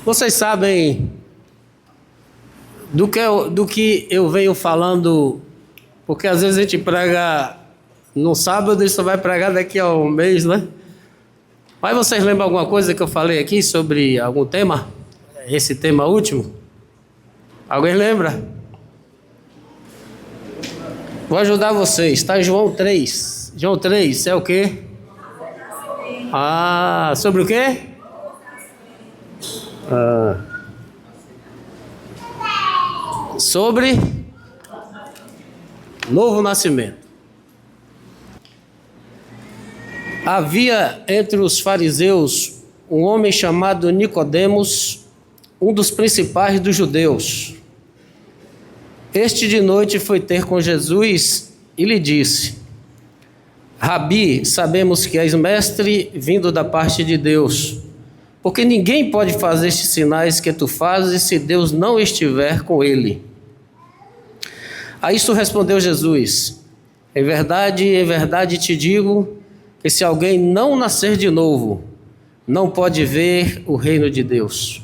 Vocês sabem do que eu venho falando, porque às vezes a gente prega no sábado e só vai pregar daqui a um mês, né? Mas vocês lembram alguma coisa que eu falei aqui sobre algum tema? Esse tema último? Alguém lembra? Vou ajudar vocês, está em João 3. João 3 é o quê? Sobre o quê? Sobre novo nascimento. Havia entre os fariseus um homem chamado Nicodemos, um dos principais dos judeus. Este de noite foi ter com Jesus e lhe disse: Rabi, sabemos que és mestre vindo da parte de Deus, porque ninguém pode fazer estes sinais que tu fazes se Deus não estiver com ele. A isto respondeu Jesus: em verdade te digo que se alguém não nascer de novo, não pode ver o reino de Deus.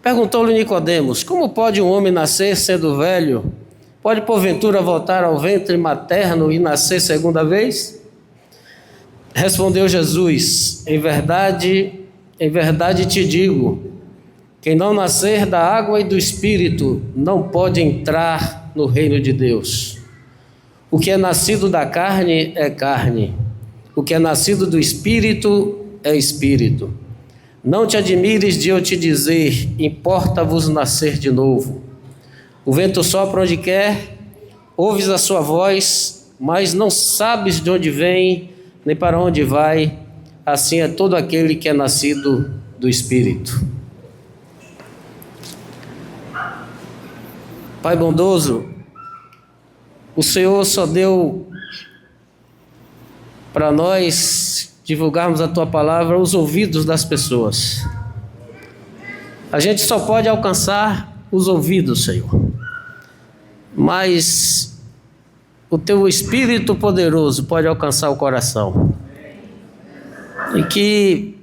Perguntou-lhe Nicodemos: como pode um homem nascer sendo velho? Pode porventura voltar ao ventre materno e nascer segunda vez? Respondeu Jesus: em verdade te digo, quem não nascer da água e do Espírito não pode entrar no reino de Deus. O que é nascido da carne é carne, o que é nascido do Espírito é Espírito. Não te admires de eu te dizer, importa-vos nascer de novo. O vento sopra onde quer, ouves a sua voz, mas não sabes de onde vem, nem para onde vai. Assim é todo aquele que é nascido do Espírito. Pai bondoso, o Senhor só deu para nós divulgarmos a Tua palavra aos ouvidos das pessoas. A gente só pode alcançar os ouvidos, Senhor. Mas o Teu Espírito poderoso pode alcançar o coração. E que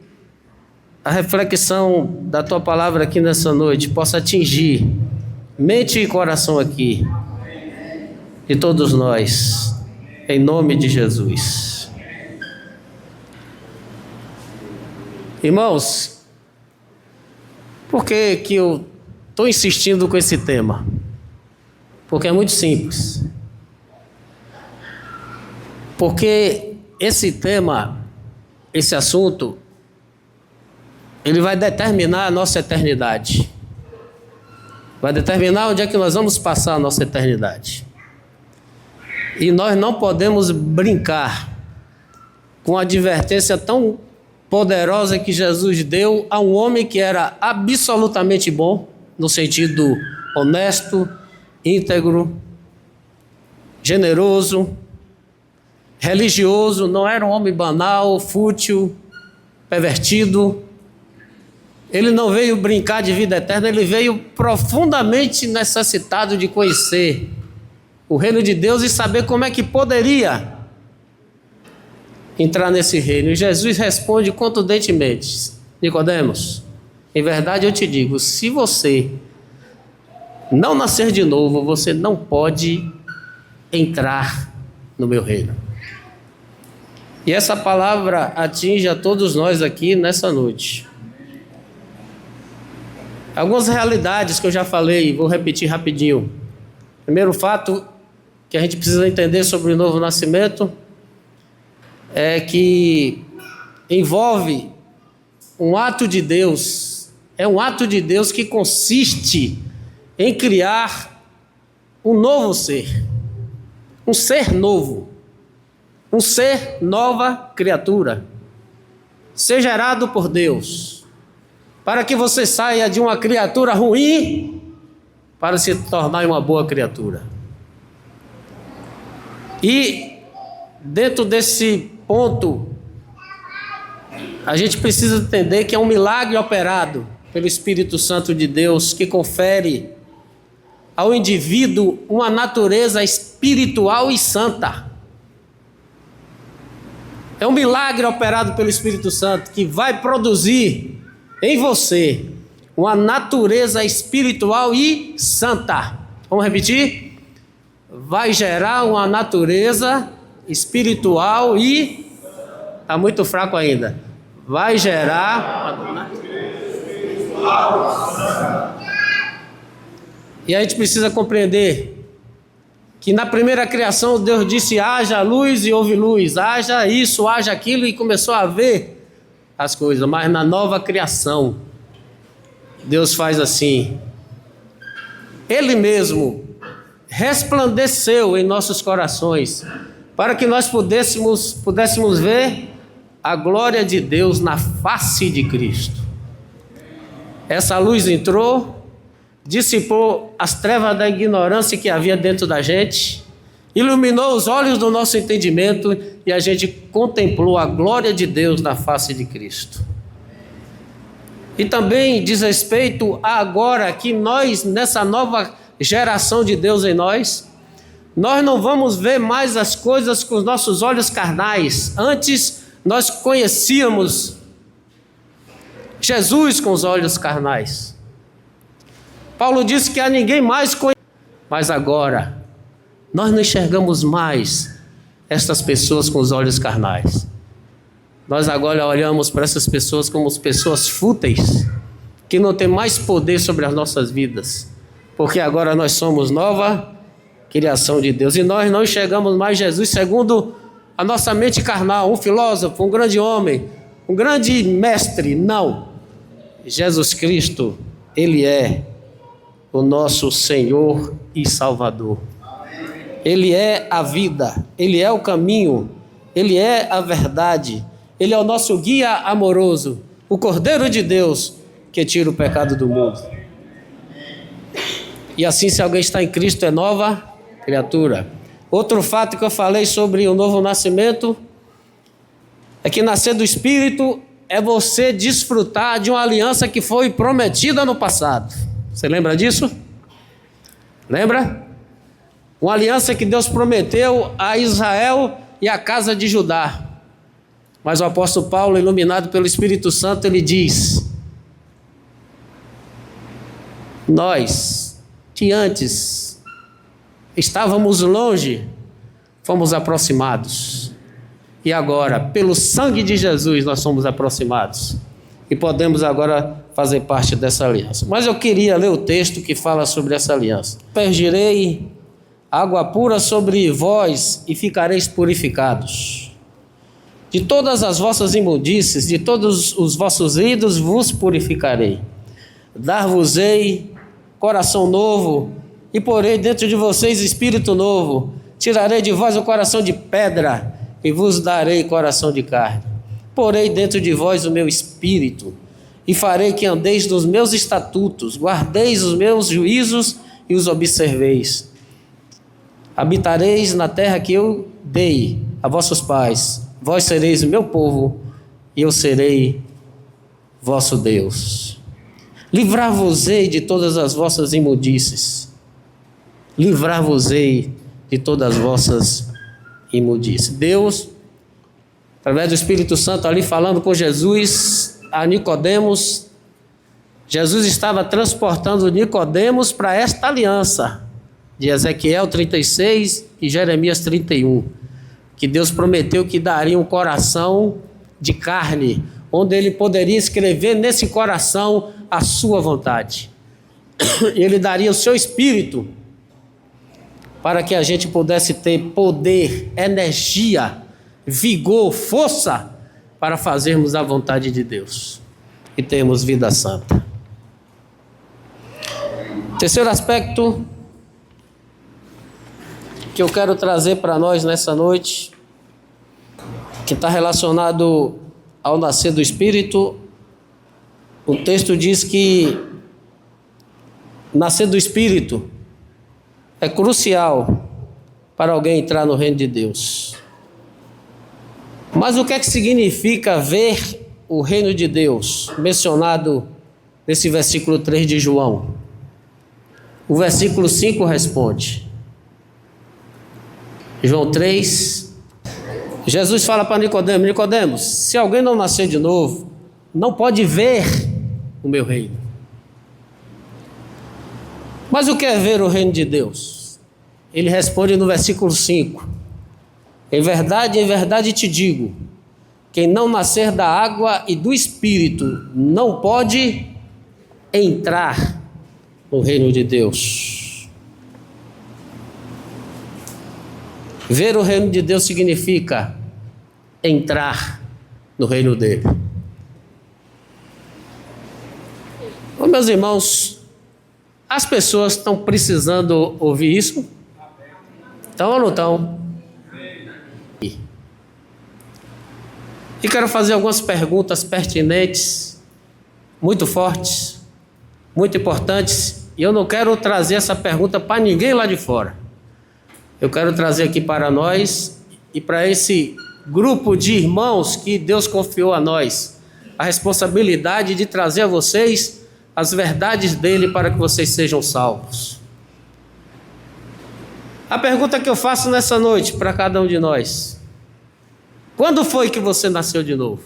a reflexão da Tua palavra aqui nessa noite possa atingir mente e coração aqui de todos nós, em nome de Jesus. Irmãos, por que eu estou insistindo com esse tema? Porque é muito simples. Porque esse tema, esse assunto, ele vai determinar a nossa eternidade. Vai determinar onde é que nós vamos passar a nossa eternidade. E nós não podemos brincar com a advertência tão poderosa que Jesus deu a um homem que era absolutamente bom, no sentido honesto, íntegro, generoso, religioso, não era um homem banal, fútil, pervertido. Ele não veio brincar de vida eterna, ele veio profundamente necessitado de conhecer o reino de Deus e saber como é que poderia entrar nesse reino. E Jesus responde contundentemente: Nicodemos, em verdade eu te digo, se você não nascer de novo, você não pode entrar no meu reino. E essa palavra atinge a todos nós aqui nessa noite. Algumas realidades que eu já falei, vou repetir rapidinho. Primeiro fato que a gente precisa entender sobre o novo nascimento é que envolve um ato de Deus. É um ato de Deus que consiste em criar um novo ser. Um ser novo. Um ser nova criatura. Ser gerado por Deus. Para que você saia de uma criatura ruim para se tornar uma boa criatura. E dentro desse ponto, a gente precisa entender que é um milagre operado pelo Espírito Santo de Deus, que confere ao indivíduo uma natureza espiritual e santa. É um milagre operado pelo Espírito Santo que vai produzir em você uma natureza espiritual e santa. Vamos repetir? Vai gerar uma natureza espiritual e... Está muito fraco ainda. Vai gerar... E a gente precisa compreender que na primeira criação Deus disse: haja luz e houve luz, haja isso, haja aquilo, e começou a ver as coisas. Mas na nova criação Deus faz assim: Ele mesmo resplandeceu em nossos corações para que nós pudéssemos ver a glória de Deus na face de Cristo. Essa luz entrou, dissipou as trevas da ignorância que havia dentro da gente, iluminou os olhos do nosso entendimento e a gente contemplou a glória de Deus na face de Cristo. E também diz respeito a agora que nós, nessa nova geração de Deus em nós não vamos ver mais as coisas com os nossos olhos carnais. Antes nós conhecíamos Jesus com os olhos carnais. Paulo disse que a ninguém mais conhece, mas agora nós não enxergamos mais estas pessoas com os olhos carnais. Nós agora olhamos para essas pessoas como pessoas fúteis, que não têm mais poder sobre as nossas vidas, porque agora nós somos nova criação de Deus, e nós não enxergamos mais Jesus segundo a nossa mente carnal, um filósofo, um grande homem, um grande mestre. Não, Jesus Cristo, Ele é o nosso Senhor e Salvador. Ele é a vida, Ele é o caminho, Ele é a verdade, Ele é o nosso guia amoroso, o Cordeiro de Deus que tira o pecado do mundo. E assim, se alguém está em Cristo, é nova criatura. Outro fato que eu falei sobre o novo nascimento é que nascer do Espírito é você desfrutar de uma aliança que foi prometida no passado. Você lembra disso? Lembra? Uma aliança que Deus prometeu a Israel e à casa de Judá. Mas o apóstolo Paulo, iluminado pelo Espírito Santo, ele diz: nós, que antes estávamos longe, fomos aproximados. E agora, pelo sangue de Jesus, nós somos aproximados. E podemos agora fazer parte dessa aliança. Mas eu queria ler o texto que fala sobre essa aliança. Aspergirei água pura sobre vós e ficareis purificados. De todas as vossas imundícies, de todos os vossos ídolos vos purificarei. Dar-vos-ei coração novo e porei dentro de vocês espírito novo. Tirarei de vós o coração de pedra e vos darei coração de carne. Porei dentro de vós o meu espírito e farei que andeis nos meus estatutos, guardeis os meus juízos e os observeis. Habitareis na terra que eu dei a vossos pais. Vós sereis o meu povo e eu serei vosso Deus. Livrar-vos-ei de todas as vossas imundícies. Livrar-vos-ei de todas as vossas imundícies. Deus, através do Espírito Santo ali falando com Jesus, a Nicodemos, Jesus estava transportando Nicodemos para esta aliança de Ezequiel 36 e Jeremias 31, que Deus prometeu que daria um coração de carne, onde ele poderia escrever nesse coração a sua vontade. Ele daria o seu espírito para que a gente pudesse ter poder, energia, vigor, força para fazermos a vontade de Deus e termos vida santa. Terceiro aspecto que eu quero trazer para nós nessa noite, que está relacionado ao nascer do Espírito. O texto diz que nascer do Espírito é crucial para alguém entrar no reino de Deus. Mas o que é que significa ver o reino de Deus mencionado nesse versículo 3 de João. O versículo 5 responde. João 3, Jesus fala para Nicodemos: Nicodemos, se alguém não nascer de novo, não pode ver o meu reino. Mas o que é ver o reino de Deus? Ele responde no versículo 5: em verdade te digo, quem não nascer da água e do Espírito não pode entrar no reino de Deus. Ver o reino de Deus significa entrar no reino dele. Ô, meus irmãos, as pessoas estão precisando ouvir isso? Estão ou não estão? E quero fazer algumas perguntas pertinentes, muito fortes, muito importantes, e eu não quero trazer essa pergunta para ninguém lá de fora. Eu quero trazer aqui para nós e para esse grupo de irmãos que Deus confiou a nós a responsabilidade de trazer a vocês as verdades dele para que vocês sejam salvos. A pergunta que eu faço nessa noite para cada um de nós: quando foi que você nasceu de novo?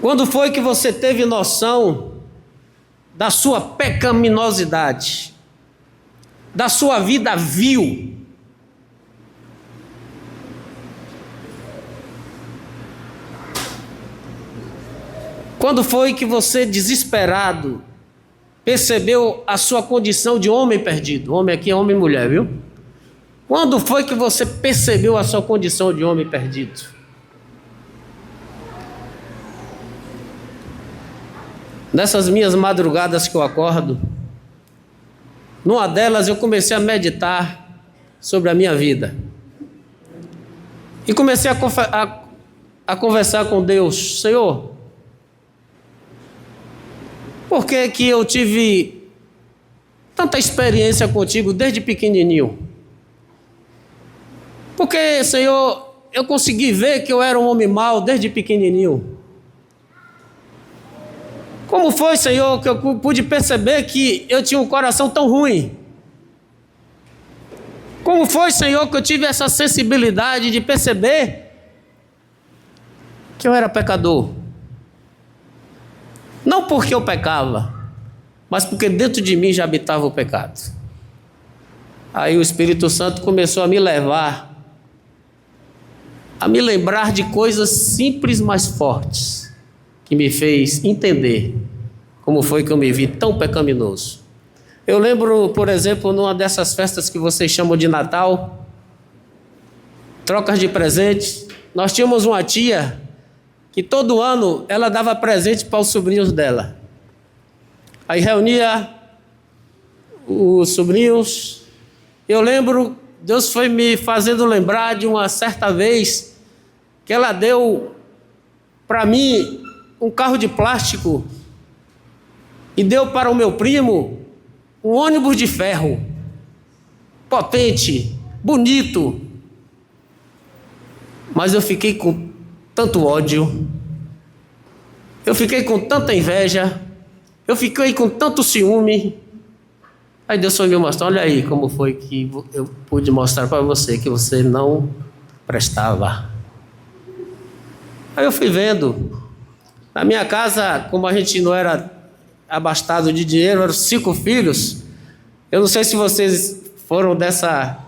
Quando foi que você teve noção da sua pecaminosidade, da sua vida vil? Quando foi que você, desesperado, percebeu a sua condição de homem perdido? Homem aqui é homem e mulher, viu? Quando foi que você percebeu a sua condição de homem perdido? Nessas minhas madrugadas que eu acordo, numa delas eu comecei a meditar sobre a minha vida. E comecei a conversar com Deus: Senhor, por que que eu tive tanta experiência contigo desde pequenininho? Porque, Senhor, eu consegui ver que eu era um homem mau desde pequenininho. Como foi, Senhor, que eu pude perceber que eu tinha um coração tão ruim? Como foi, Senhor, que eu tive essa sensibilidade de perceber que eu era pecador? Não porque eu pecava, mas porque dentro de mim já habitava o pecado. Aí o Espírito Santo começou a me levar a me lembrar de coisas simples, mas fortes, que me fez entender como foi que eu me vi tão pecaminoso. Eu lembro, por exemplo, numa dessas festas que vocês chamam de Natal, trocas de presentes, nós tínhamos uma tia que todo ano ela dava presente para os sobrinhos dela. Aí reunia os sobrinhos. Eu lembro, Deus foi me fazendo lembrar de uma certa vez que ela deu para mim um carro de plástico e deu para o meu primo um ônibus de ferro, potente, bonito. Mas eu fiquei com tanto ódio, eu fiquei com tanta inveja, eu fiquei com tanto ciúme. Aí Deus foi me mostrar: olha aí como foi que eu pude mostrar para você que você não prestava. Aí eu fui vendo. Na minha casa, como a gente não era abastado de dinheiro, eram 5 filhos. Eu não sei se vocês foram dessa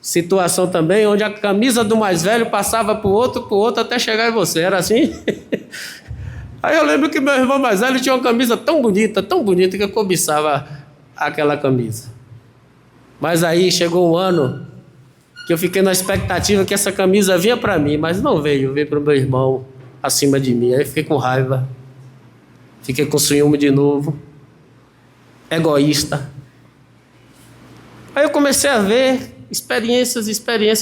situação também, onde a camisa do mais velho passava para o outro, até chegar em você. Era assim? Aí eu lembro que meu irmão mais velho tinha uma camisa tão bonita, que eu cobiçava aquela camisa. Mas aí chegou um ano que eu fiquei na expectativa que essa camisa vinha para mim, mas não veio para o meu irmão acima de mim. Aí eu fiquei com raiva, fiquei com ciúme de novo, egoísta. Aí eu comecei a ver experiências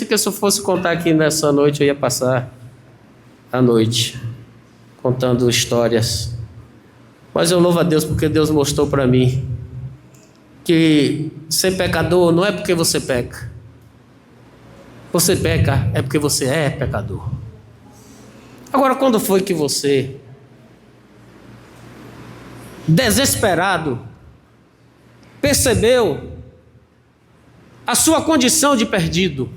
que se eu fosse contar aqui nessa noite, eu ia passar a noite contando histórias. Mas eu louvo a Deus porque Deus mostrou para mim que ser pecador não é porque você peca. Você peca é porque você é pecador. Agora, quando foi que você desesperado, percebeu a sua condição de perdido,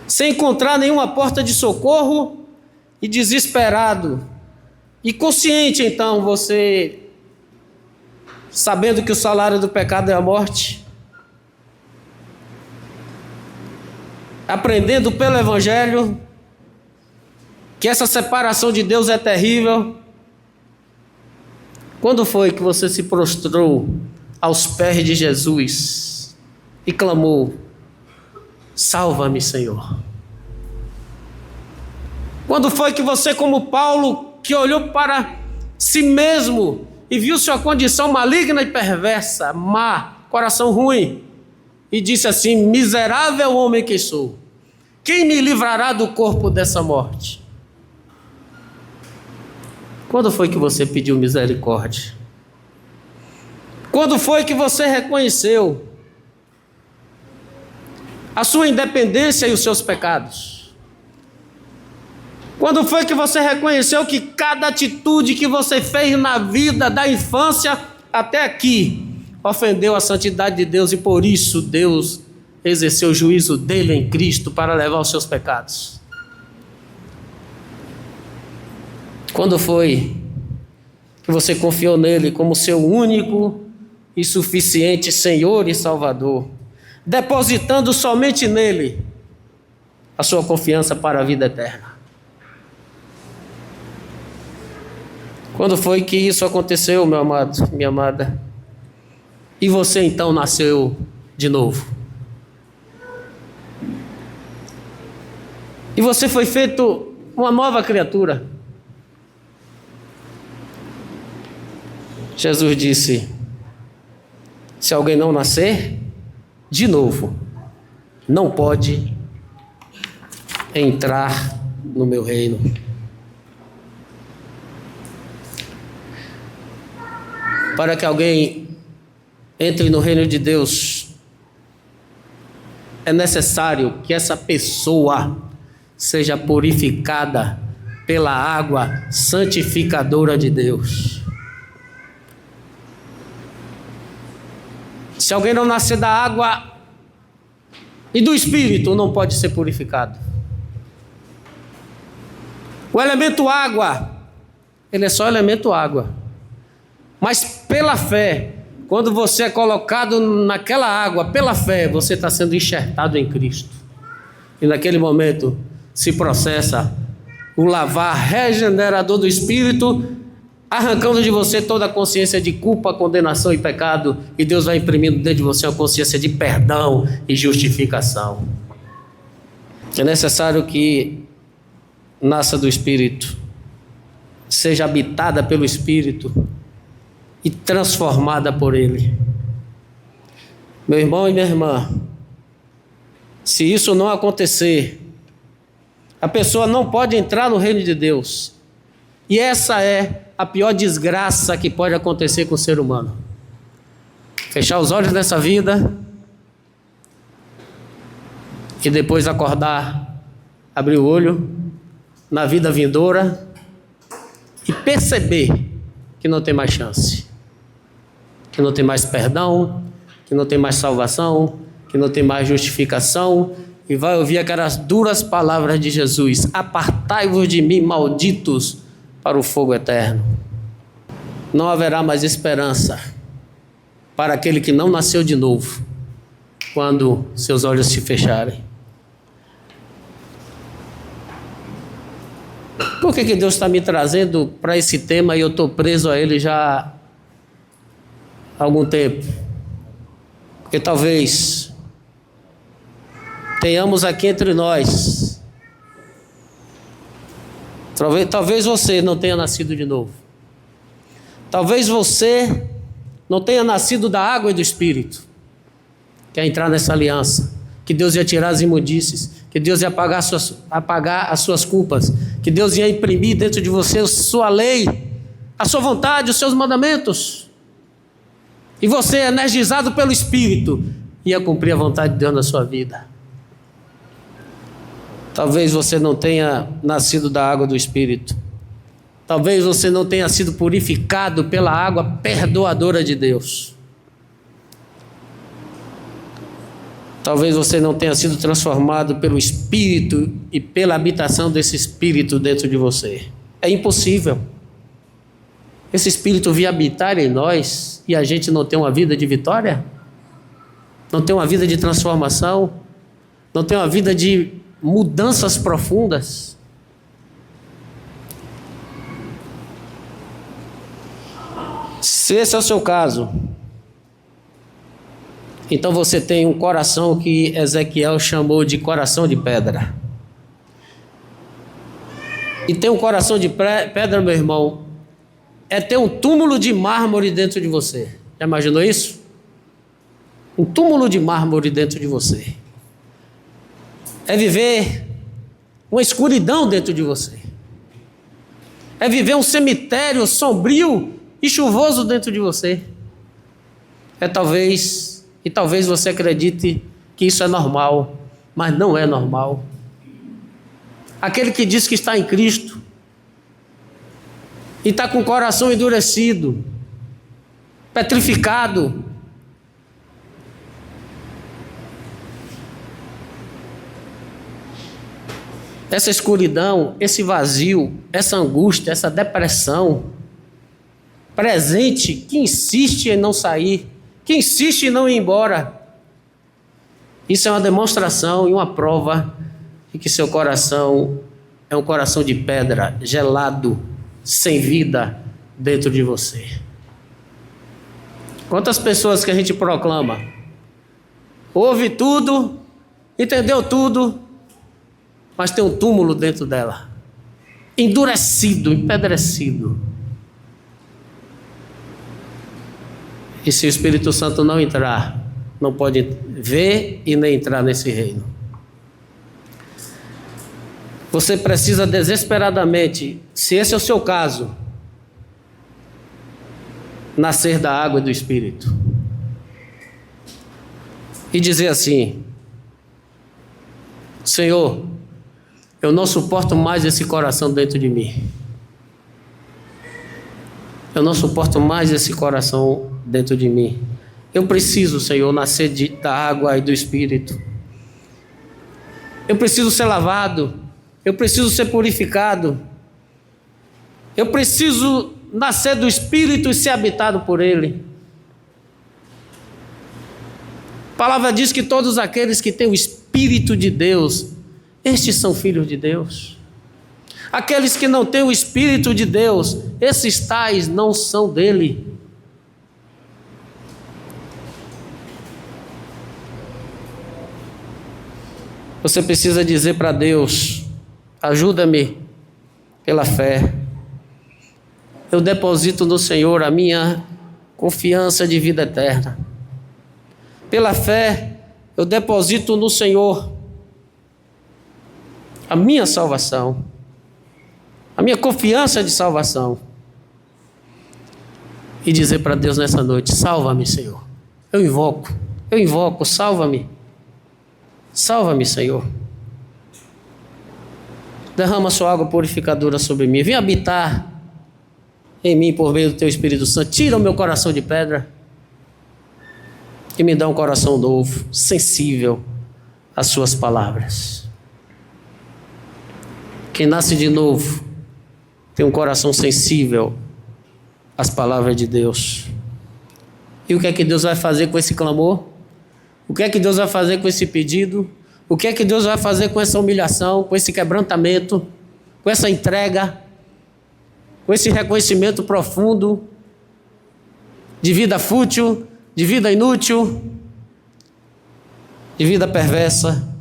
sem encontrar nenhuma porta de socorro e desesperado, e consciente então você, sabendo que o salário do pecado é a morte, aprendendo pelo Evangelho que essa separação de Deus é terrível. Quando foi que você se prostrou aos pés de Jesus e clamou: salva-me, Senhor? Quando foi que você, como Paulo, que olhou para si mesmo e viu sua condição maligna e perversa, má, coração ruim, e disse assim: miserável homem que sou, quem me livrará do corpo dessa morte? Quando foi que você pediu misericórdia? Quando foi que você reconheceu a sua independência e os seus pecados? Quando foi que você reconheceu que cada atitude que você fez na vida, da infância até aqui, ofendeu a santidade de Deus e por isso Deus exerceu o juízo dele em Cristo para levar os seus pecados? Quando foi que você confiou nele como seu único e suficiente Senhor e Salvador, depositando somente nele a sua confiança para a vida eterna? Quando foi que isso aconteceu, meu amado, minha amada? E você então nasceu de novo? E você foi feito uma nova criatura? Jesus disse: se alguém não nascer de novo, não pode entrar no meu reino. Para que alguém entre no reino de Deus, é necessário que essa pessoa seja purificada pela água santificadora de Deus. Se alguém não nascer da água e do Espírito, não pode ser purificado. O elemento água, ele é só elemento água. Mas pela fé, quando você é colocado naquela água, pela fé, você está sendo enxertado em Cristo. E naquele momento se processa o lavar regenerador do Espírito, arrancando de você toda a consciência de culpa, condenação e pecado, e Deus vai imprimindo dentro de você uma consciência de perdão e justificação. É necessário que nasça do Espírito, seja habitada pelo Espírito e transformada por Ele. Meu irmão e minha irmã, se isso não acontecer, a pessoa não pode entrar no reino de Deus. E essa é a pior desgraça que pode acontecer com o ser humano. Fechar os olhos nessa vida e depois acordar, abrir o olho na vida vindoura e perceber que não tem mais chance, que não tem mais perdão, que não tem mais salvação, que não tem mais justificação, e vai ouvir aquelas duras palavras de Jesus: apartai-vos de mim, malditos, para o fogo eterno. Não haverá mais esperança para aquele que não nasceu de novo, quando seus olhos se fecharem. Por que Deus está me trazendo para esse tema e eu estou preso a ele já há algum tempo? Porque talvez tenhamos aqui entre nós, talvez você não tenha nascido de novo. Talvez você não tenha nascido da água e do Espírito. Quer entrar nessa aliança, que Deus ia tirar as imundícies, que Deus ia apagar as suas culpas, que Deus ia imprimir dentro de você a sua lei, a sua vontade, os seus mandamentos. E você, energizado pelo Espírito, ia cumprir a vontade de Deus na sua vida. Talvez você não tenha nascido da água do Espírito. Talvez você não tenha sido purificado pela água perdoadora de Deus. Talvez você não tenha sido transformado pelo Espírito e pela habitação desse Espírito dentro de você. É impossível. Esse Espírito vir habitar em nós e a gente não ter uma vida de vitória? Não ter uma vida de transformação? Não ter uma vida de mudanças profundas? Se esse é o seu caso, então você tem um coração que Ezequiel chamou de coração de pedra. E ter um coração de pedra, meu irmão, é ter um túmulo de mármore dentro de você. Já imaginou isso? Um túmulo de mármore dentro de você. É viver uma escuridão dentro de você. É viver um cemitério sombrio e chuvoso dentro de você. Talvez você acredite que isso é normal, mas não é normal. Aquele que diz que está em Cristo e está com o coração endurecido, petrificado, essa escuridão, esse vazio, essa angústia, essa depressão presente, que insiste em não sair, que insiste em não ir embora. Isso é uma demonstração e uma prova de que seu coração é um coração de pedra, gelado, sem vida dentro de você. Quantas pessoas que a gente proclama, ouve tudo, entendeu tudo, mas tem um túmulo dentro dela, endurecido, empedrecido. E se o Espírito Santo não entrar, não pode ver e nem entrar nesse reino. Você precisa desesperadamente, se esse é o seu caso, nascer da água e do Espírito. E dizer assim: Senhor, eu não suporto mais esse coração dentro de mim. Eu não suporto mais esse coração dentro de mim. Eu preciso, Senhor, nascer da água e do Espírito. Eu preciso ser lavado. Eu preciso ser purificado. Eu preciso nascer do Espírito e ser habitado por Ele. A palavra diz que todos aqueles que têm o Espírito de Deus, estes são filhos de Deus. Aqueles que não têm o Espírito de Deus, esses tais não são dele. Você precisa dizer para Deus: ajuda-me pela fé. Eu deposito no Senhor a minha confiança de vida eterna. Pela fé, eu deposito no Senhor a minha salvação, a minha confiança de salvação. E dizer para Deus nessa noite: salva-me, Senhor. Eu invoco, salva-me. Salva-me, Senhor. Derrama sua água purificadora sobre mim. Vem habitar em mim por meio do teu Espírito Santo. Tira o meu coração de pedra e me dá um coração novo, sensível às suas palavras. Quem nasce de novo tem um coração sensível às palavras de Deus. E o que é que Deus vai fazer com esse clamor? O que é que Deus vai fazer com esse pedido? O que é que Deus vai fazer com essa humilhação, com esse quebrantamento, com essa entrega, com esse reconhecimento profundo de vida fútil, de vida inútil, de vida perversa,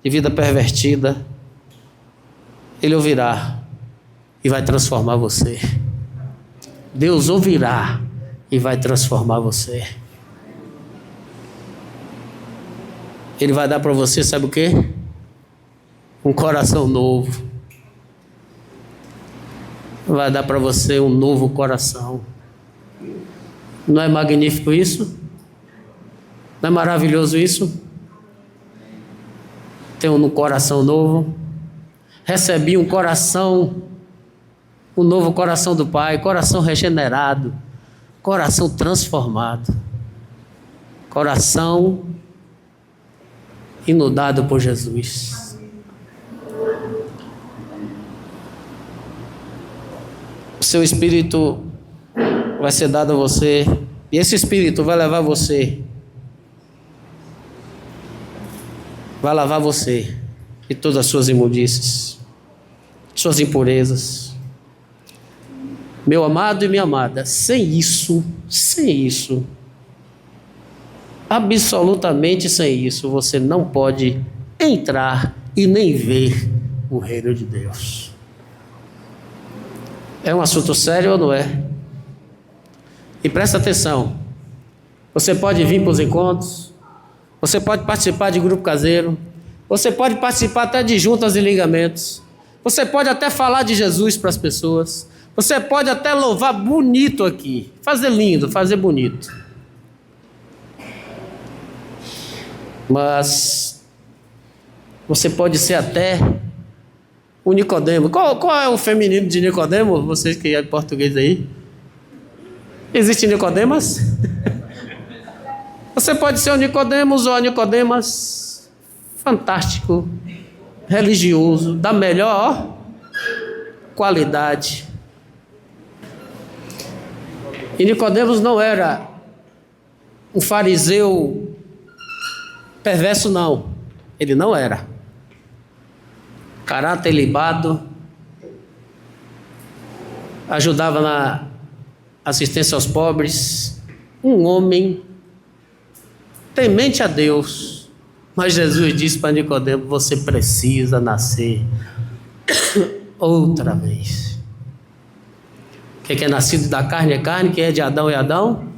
de vida pervertida? Ele ouvirá e vai transformar você. Deus ouvirá e vai transformar você. Ele vai dar para você, sabe o quê? Um coração novo. Vai dar para você um novo coração. Não é magnífico isso? Não é maravilhoso isso? Ter um coração novo. Recebi um coração o novo coração do Pai, coração regenerado, coração transformado, coração inundado por Jesus. O seu Espírito vai ser dado a você, e esse Espírito vai levar você, vai lavar você de todas as suas imundícies, suas impurezas. Meu amado e minha amada, sem isso, absolutamente sem isso, você não pode entrar e nem ver o reino de Deus. É um assunto sério ou não é? E presta atenção, você pode vir para os encontros, você pode participar de grupo caseiro, você pode participar até de juntas e ligamentos, você pode até falar de Jesus para as pessoas, você pode até louvar bonito aqui, fazer lindo, fazer bonito. Mas você pode ser até o Nicodemo. Qual é o feminino de Nicodemo? Vocês que é português aí. Existe Nicodemas? Você pode ser o Nicodemos ou a Nicodemas fantástico, religioso, da melhor qualidade. E Nicodemos não era um fariseu perverso, não. Ele não era. Caráter ilibado, ajudava na assistência aos pobres, um homem temente a Deus. Mas Jesus disse para Nicodemo: você precisa nascer outra vez. Quem é nascido da carne é carne, quem é de Adão é Adão,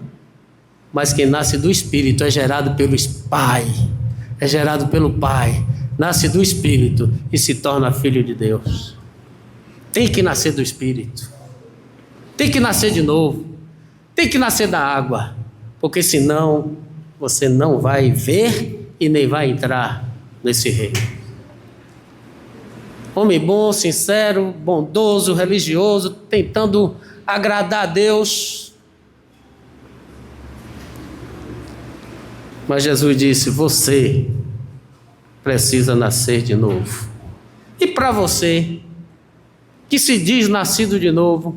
mas quem nasce do Espírito é gerado pelo Pai, é gerado pelo Pai, nasce do Espírito e se torna filho de Deus. Tem que nascer do Espírito, tem que nascer de novo, tem que nascer da água, porque senão você não vai ver e nem vai entrar nesse reino. Homem bom, sincero, bondoso, religioso, tentando agradar a Deus. Mas Jesus disse: você precisa nascer de novo. E para você, que se diz nascido de novo,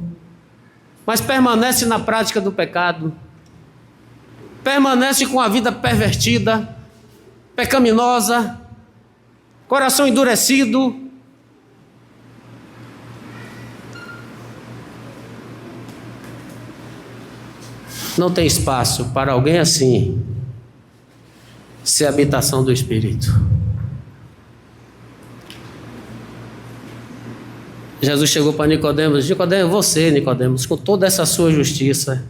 mas permanece na prática do pecado, permanece com a vida pervertida, pecaminosa, coração endurecido, não tem espaço para alguém assim ser habitação do Espírito. Jesus chegou para Nicodemos: Nicodemos, você, Nicodemos, com toda essa sua justiça,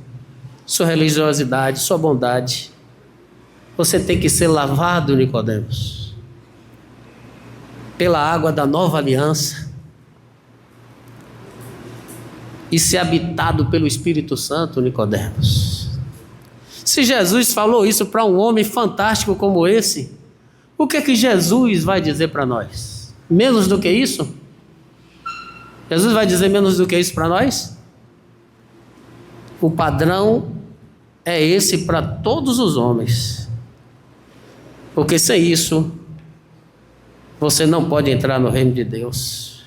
sua religiosidade, sua bondade, você tem que ser lavado, Nicodemos, pela água da nova aliança e ser habitado pelo Espírito Santo, Nicodemos. Se Jesus falou isso para um homem fantástico como esse, o que é que Jesus vai dizer para nós? Menos do que isso? Jesus vai dizer menos do que isso para nós? O padrão é esse para todos os homens. Porque sem isso, você não pode entrar no reino de Deus.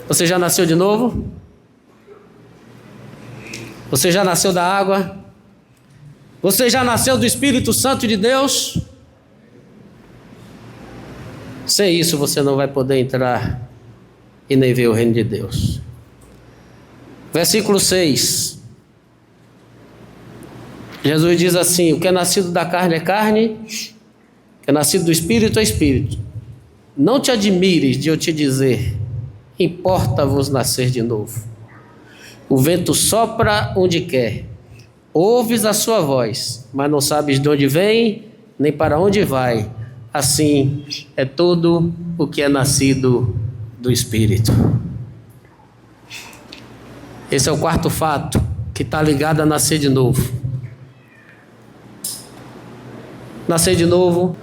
Você já nasceu de novo? Você já nasceu da água? Você já nasceu do Espírito Santo de Deus? Sem isso, você não vai poder entrar e nem ver o reino de Deus. Versículo 6. Jesus diz assim: o que é nascido da carne é carne, o que é nascido do Espírito é Espírito. Não te admires de eu te dizer: importa-vos nascer de novo. O vento sopra onde quer, ouves a sua voz, mas não sabes de onde vem, nem para onde vai. Assim é tudo o que é nascido do Espírito. Esse é o quarto fato que está ligado a nascer de novo. Nascer de novo,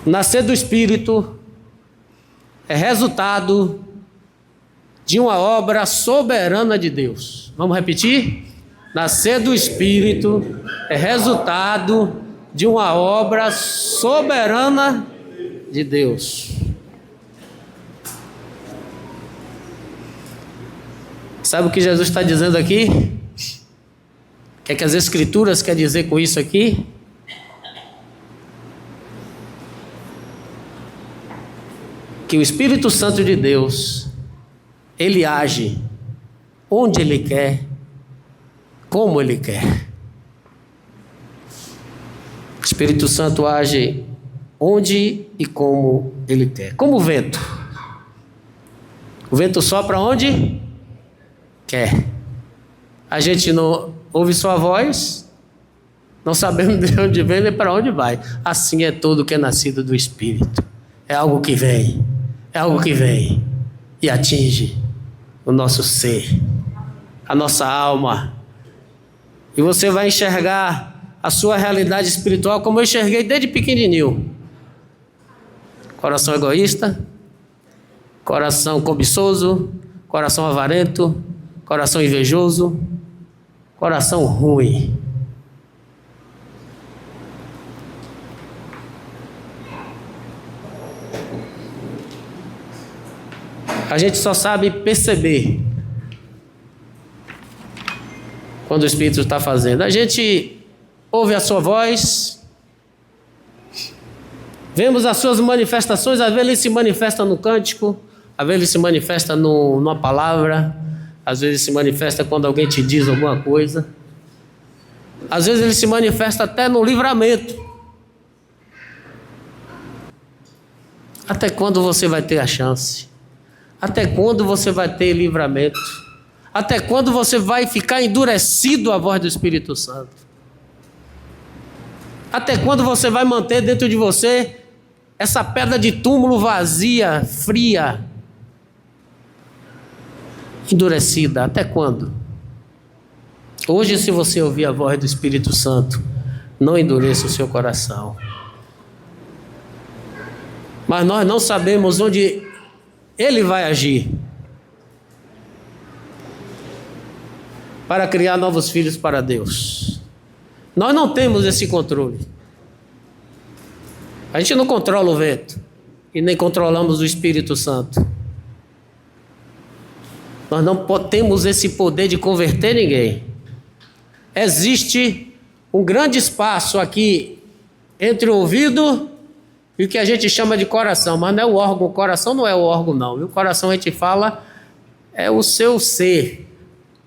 nascer do Espírito, é resultado de uma obra soberana de Deus. Vamos repetir? Nascer do Espírito é resultado de uma obra soberana de Deus. Sabe o que Jesus está dizendo aqui? O que é que as Escrituras querem dizer com isso aqui? Que o Espírito Santo de Deus, ele age onde ele quer, como ele quer. O Espírito Santo age onde e como ele quer. Como o vento. O vento sopra onde quer. A gente não ouve sua voz, não sabemos de onde vem nem para onde vai. Assim é todo que é nascido do Espírito. É algo que vem. É algo que vem e atinge o nosso ser, a nossa alma. E você vai enxergar a sua realidade espiritual como eu enxerguei desde pequenininho. Coração egoísta, coração cobiçoso, coração avarento, coração invejoso, coração ruim. A gente só sabe perceber quando o Espírito está fazendo. A gente ouve a sua voz, vemos as suas manifestações, às vezes ele se manifesta no cântico, às vezes ele se manifesta numa palavra, às vezes se manifesta quando alguém te diz alguma coisa, às vezes ele se manifesta até no livramento. Até quando você vai ter a chance? Até quando você vai ter livramento? Até quando você vai ficar endurecido à voz do Espírito Santo? Até quando você vai manter dentro de você essa pedra de túmulo vazia, fria, endurecida? Até quando? Hoje, se você ouvir a voz do Espírito Santo, não endureça o seu coração. Mas nós não sabemos onde ele vai agir para criar novos filhos para Deus. Nós não temos esse controle. A gente não controla o vento e nem controlamos o Espírito Santo. Nós não temos esse poder de converter ninguém. Existe um grande espaço aqui entre o ouvido e o que a gente chama de coração, mas não é o órgão. O coração não é o órgão, não. E o coração, a gente fala, é o seu ser,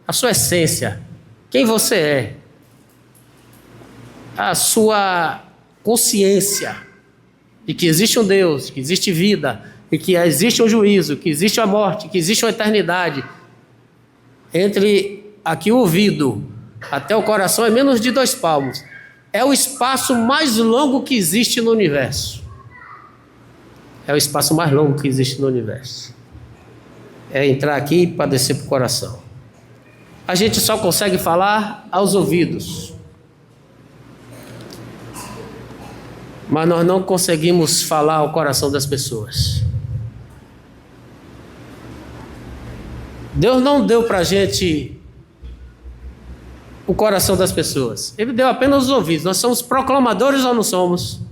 a sua essência, quem você é, a sua consciência de que existe um Deus, que existe vida, e que existe um juízo, que existe a morte, que existe uma eternidade. Entre aqui o ouvido até o coração é menos de 2 palmos. É o espaço mais longo que existe no universo. É o espaço mais longo que existe no universo. É entrar aqui para descer para o coração. A gente só consegue falar aos ouvidos. Mas nós não conseguimos falar ao coração das pessoas. Deus não deu para a gente o coração das pessoas. Ele deu apenas os ouvidos. Nós somos proclamadores ou não somos?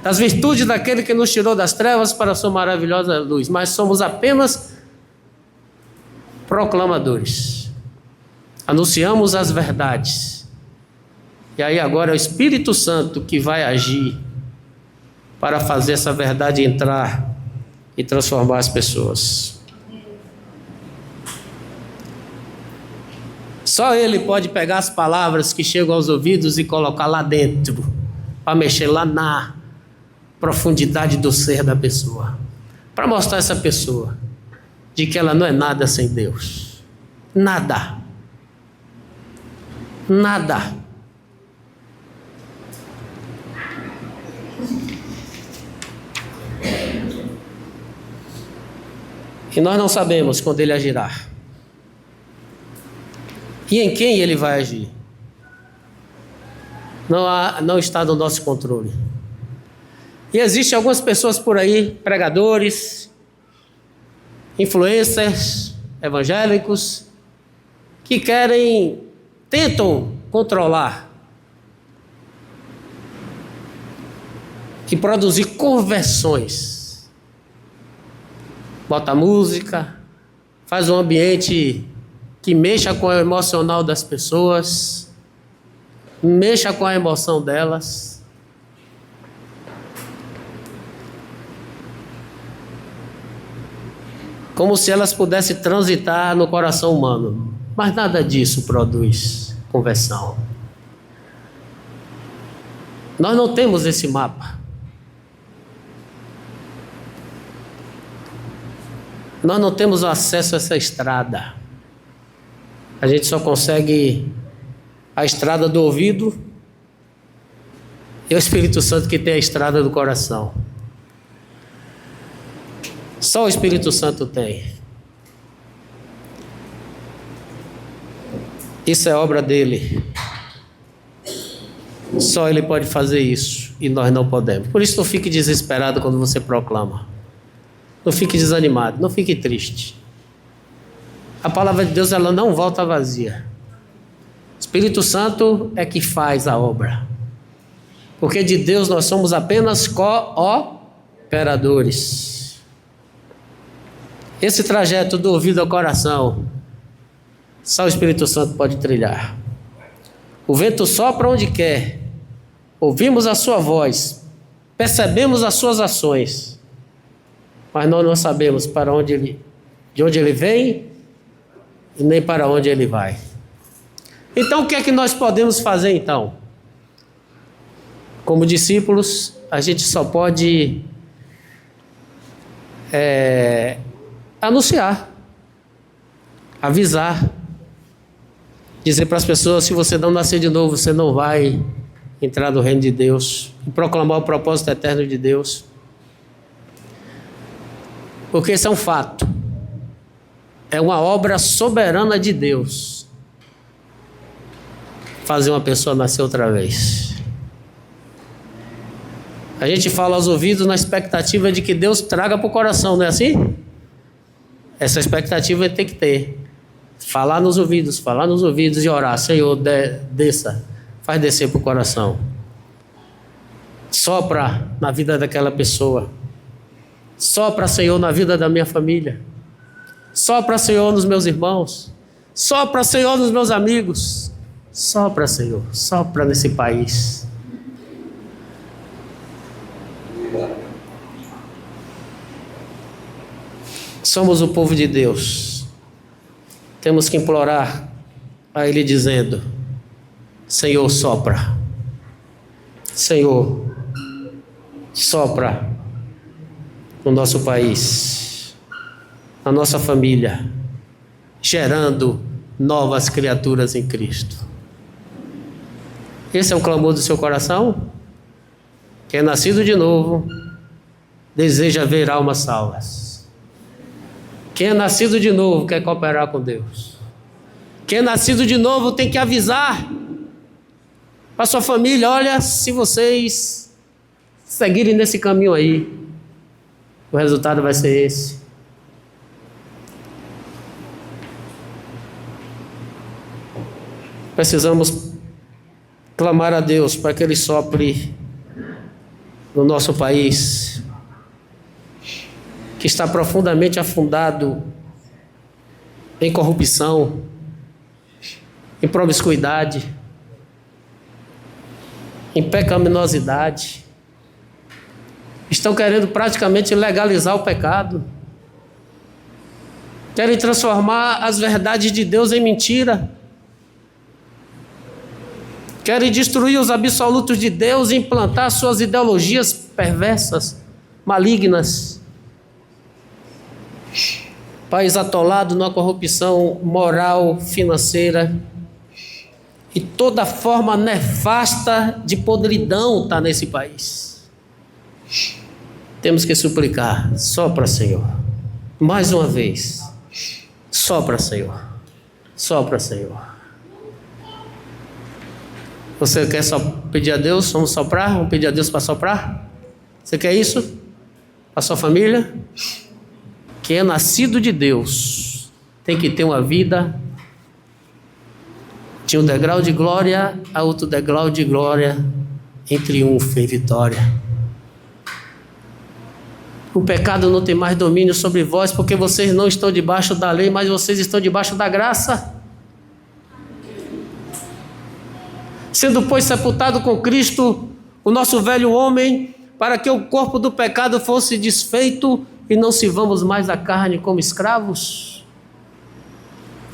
Das virtudes daquele que nos tirou das trevas para a sua maravilhosa luz. Mas somos apenas proclamadores. Anunciamos as verdades. E aí agora é o Espírito Santo que vai agir para fazer essa verdade entrar e transformar as pessoas. Só Ele pode pegar as palavras que chegam aos ouvidos e colocar lá dentro, para mexer lá na profundidade do ser da pessoa, para mostrar a essa pessoa de que ela não é nada sem Deus. Nada. Nada. E nós não sabemos quando Ele agirá. E em quem Ele vai agir. Não está no nosso controle. E existem algumas pessoas por aí, pregadores, influencers, evangélicos, que tentam controlar e produzir conversões. Bota música, faz um ambiente que mexa com o emocional das pessoas, mexa com a emoção delas. Como se elas pudessem transitar no coração humano. Mas nada disso produz conversão. Nós não temos esse mapa. Nós não temos acesso a essa estrada. A gente só consegue a estrada do ouvido e o Espírito Santo que tem a estrada do coração. Só o Espírito Santo tem. Isso é obra dele. Só ele pode fazer isso e nós não podemos. Por isso não fique desesperado quando você proclama. Não fique desanimado, não fique triste. A palavra de Deus, ela não volta vazia. O Espírito Santo é que faz a obra. Porque de Deus nós somos apenas cooperadores. Esse trajeto do ouvido ao coração, só o Espírito Santo pode trilhar. O vento sopra onde quer. Ouvimos a sua voz. Percebemos as suas ações. Mas nós não sabemos de onde ele vem e nem para onde ele vai. Então o que é que nós podemos fazer então? Como discípulos, a gente só pode anunciar, avisar, dizer para as pessoas: se você não nascer de novo, você não vai entrar no reino de Deus, e proclamar o propósito eterno de Deus. Porque isso é um fato. É uma obra soberana de Deus fazer uma pessoa nascer outra vez. A gente fala aos ouvidos na expectativa de que Deus traga para o coração, não é assim? Essa expectativa tem que ter. Falar nos ouvidos e orar: Senhor, desça, faz descer para o coração. Sopra na vida daquela pessoa. Sopra, Senhor, na vida da minha família. Sopra, Senhor, nos meus irmãos. Sopra, Senhor, nos meus amigos. Sopra, Senhor, sopra nesse país. Somos o povo de Deus. Temos que implorar a Ele dizendo: Senhor, sopra. Senhor, sopra no nosso país, na nossa família, gerando novas criaturas em Cristo. Esse é o clamor do seu coração? Quem é nascido de novo deseja ver almas salvas. Quem é nascido de novo quer cooperar com Deus. Quem é nascido de novo tem que avisar para sua família: olha, se vocês seguirem nesse caminho aí, o resultado vai ser esse. Precisamos clamar a Deus para que Ele sopre no nosso país, que está profundamente afundado em corrupção, em promiscuidade, em pecaminosidade. Estão querendo praticamente legalizar o pecado. Querem transformar as verdades de Deus em mentira. Querem destruir os absolutos de Deus e implantar suas ideologias perversas, malignas. País atolado numa corrupção moral, financeira, e toda forma nefasta de podridão está nesse país. Temos que suplicar: sopra, Senhor, mais uma vez. Sopra, Senhor, sopra, Senhor. Você quer só pedir a Deus? Vamos soprar? Vamos pedir a Deus para soprar? Você quer isso para sua família? Quem é nascido de Deus tem que ter uma vida de um degrau de glória a outro degrau de glória, em triunfo e vitória. O pecado não tem mais domínio sobre vós, porque vocês não estão debaixo da lei, mas vocês estão debaixo da graça. Sendo, pois, sepultado com Cristo, o nosso velho homem, para que o corpo do pecado fosse desfeito e não sirvamos mais a carne como escravos.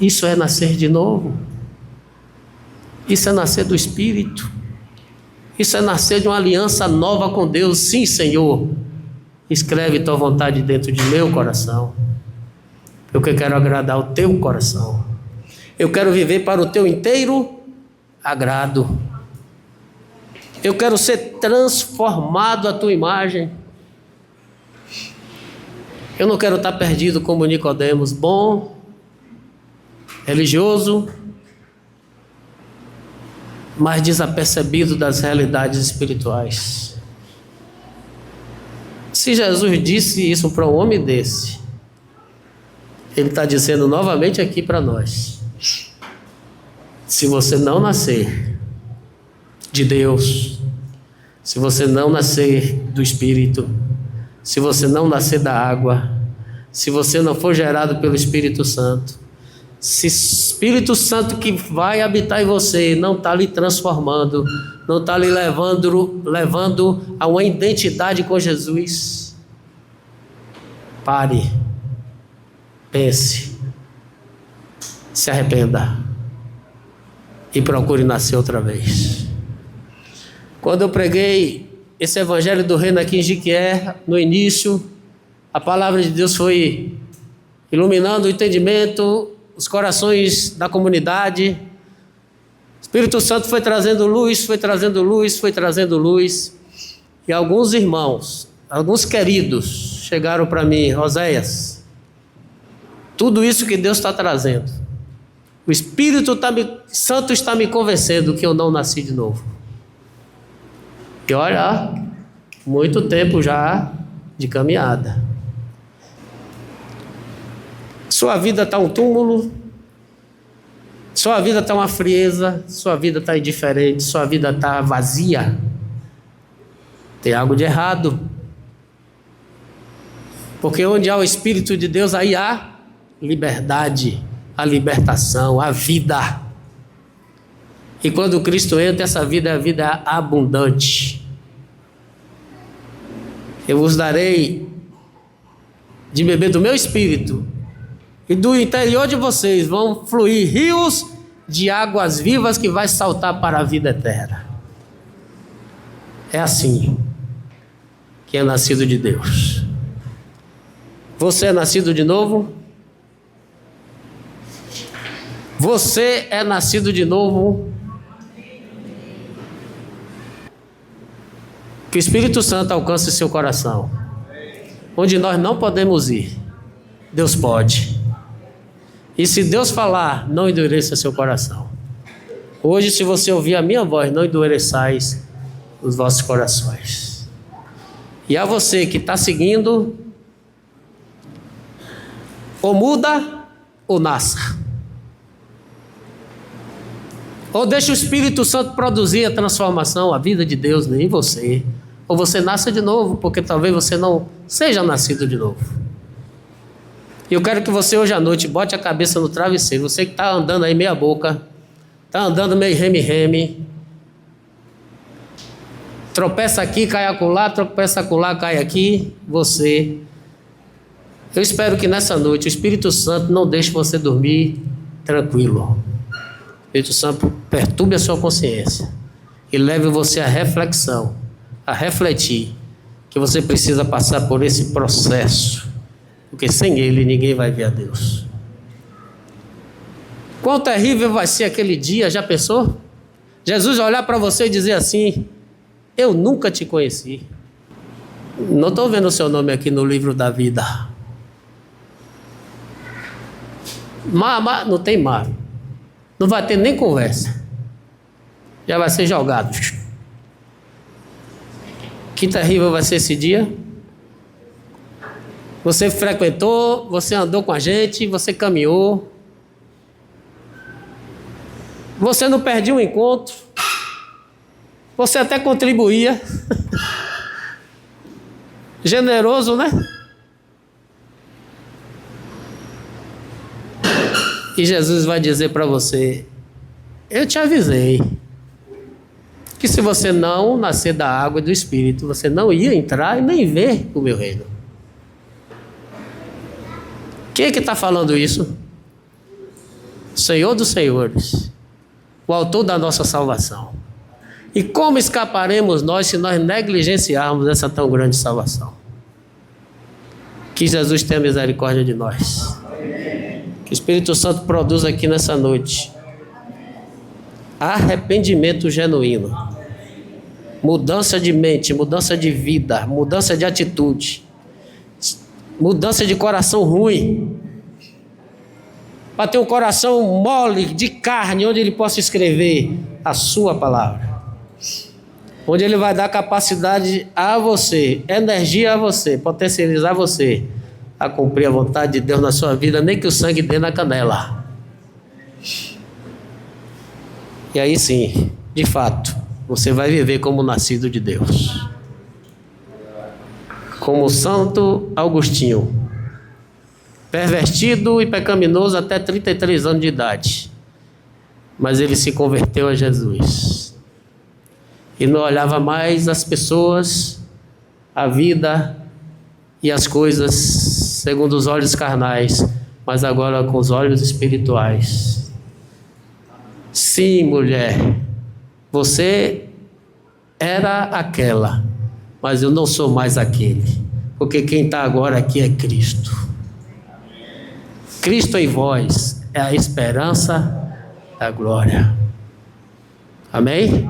Isso é nascer de novo. Isso é nascer do Espírito. Isso é nascer de uma aliança nova com Deus. Sim, Senhor, escreve tua vontade dentro de meu coração, porque eu quero agradar o teu coração. Eu quero viver para o teu inteiro agrado. Eu quero ser transformado à tua imagem. Eu não quero estar perdido como Nicodemos, bom, religioso, mas desapercebido das realidades espirituais. Se Jesus disse isso para um homem desse, Ele está dizendo novamente aqui para nós: se você não nascer de Deus, se você não nascer do Espírito, se você não nascer da água, se você não for gerado pelo Espírito Santo, se o Espírito Santo que vai habitar em você não está lhe transformando, não está lhe levando a uma identidade com Jesus, pare, pense, se arrependa e procure nascer outra vez. Quando eu preguei esse evangelho do reino aqui em Jiquié, no início, a palavra de Deus foi iluminando o entendimento, os corações da comunidade. O Espírito Santo foi trazendo luz, foi trazendo luz, foi trazendo luz. E alguns irmãos, alguns queridos, chegaram para mim: Oséias, tudo isso que Deus está trazendo, o Espírito Santo está me convencendo que eu não nasci de novo. E olha, muito tempo já de caminhada. Sua vida está um túmulo, sua vida está uma frieza, sua vida está indiferente, sua vida está vazia. Tem algo de errado. Porque onde há o Espírito de Deus, aí há liberdade, a libertação, a vida. E quando Cristo entra, essa vida é a vida abundante. Eu vos darei de beber do meu Espírito, e do interior de vocês vão fluir rios de águas vivas que vai saltar para a vida eterna. É assim que é nascido de Deus. Você é nascido de novo? Você é nascido de novo? Que o Espírito Santo alcance seu coração. Onde nós não podemos ir, Deus pode. E se Deus falar, não endureça seu coração. Hoje, se você ouvir a minha voz, não endureçais os vossos corações. E a você que está seguindo, ou muda ou nasça. Ou deixa o Espírito Santo produzir a transformação, a vida de Deus em você. Ou você nasça de novo, porque talvez você não seja nascido de novo. E eu quero que você hoje à noite bote a cabeça no travesseiro. Você que está andando aí meia boca, está andando meio reme-reme, tropeça aqui, cai acolá, tropeça acolá, cai aqui, você. Eu espero que nessa noite o Espírito Santo não deixe você dormir tranquilo. O Espírito Santo perturbe a sua consciência e leve você à reflexão, a refletir que você precisa passar por esse processo, porque sem ele ninguém vai ver a Deus. Quão terrível vai ser aquele dia, já pensou? Jesus vai olhar para você e dizer assim: eu nunca te conheci. Não estou vendo o seu nome aqui no livro da vida. Não tem mar. Não vai ter nem conversa. Já vai ser jogado. Que terrível vai ser esse dia. Você frequentou, você andou com a gente, você caminhou. Você não perdia um encontro. Você até contribuía. Generoso, né? E Jesus vai dizer para você: eu te avisei que se você não nascer da água e do Espírito, você não ia entrar e nem ver o meu reino. Quem é que está falando isso? Senhor dos Senhores, o autor da nossa salvação. E como escaparemos nós se nós negligenciarmos essa tão grande salvação? Que Jesus tenha misericórdia de nós. Que o Espírito Santo produza aqui nessa noite arrependimento genuíno, mudança de mente, mudança de vida, mudança de atitude, mudança de coração ruim, para ter um coração mole, de carne, onde ele possa escrever a sua palavra, onde ele vai dar capacidade a você, energia a você, potencializar você a cumprir a vontade de Deus na sua vida, nem que o sangue dê na canela. E aí sim, de fato, você vai viver como nascido de Deus. Como Santo Agostinho, pervertido e pecaminoso até 33 anos de idade, mas ele se converteu a Jesus e não olhava mais as pessoas, a vida e as coisas segundo os olhos carnais, mas agora com os olhos espirituais. Sim, mulher, você era aquela, mas eu não sou mais aquele, porque quem está agora aqui é Cristo. Cristo em vós é a esperança da glória. Amém?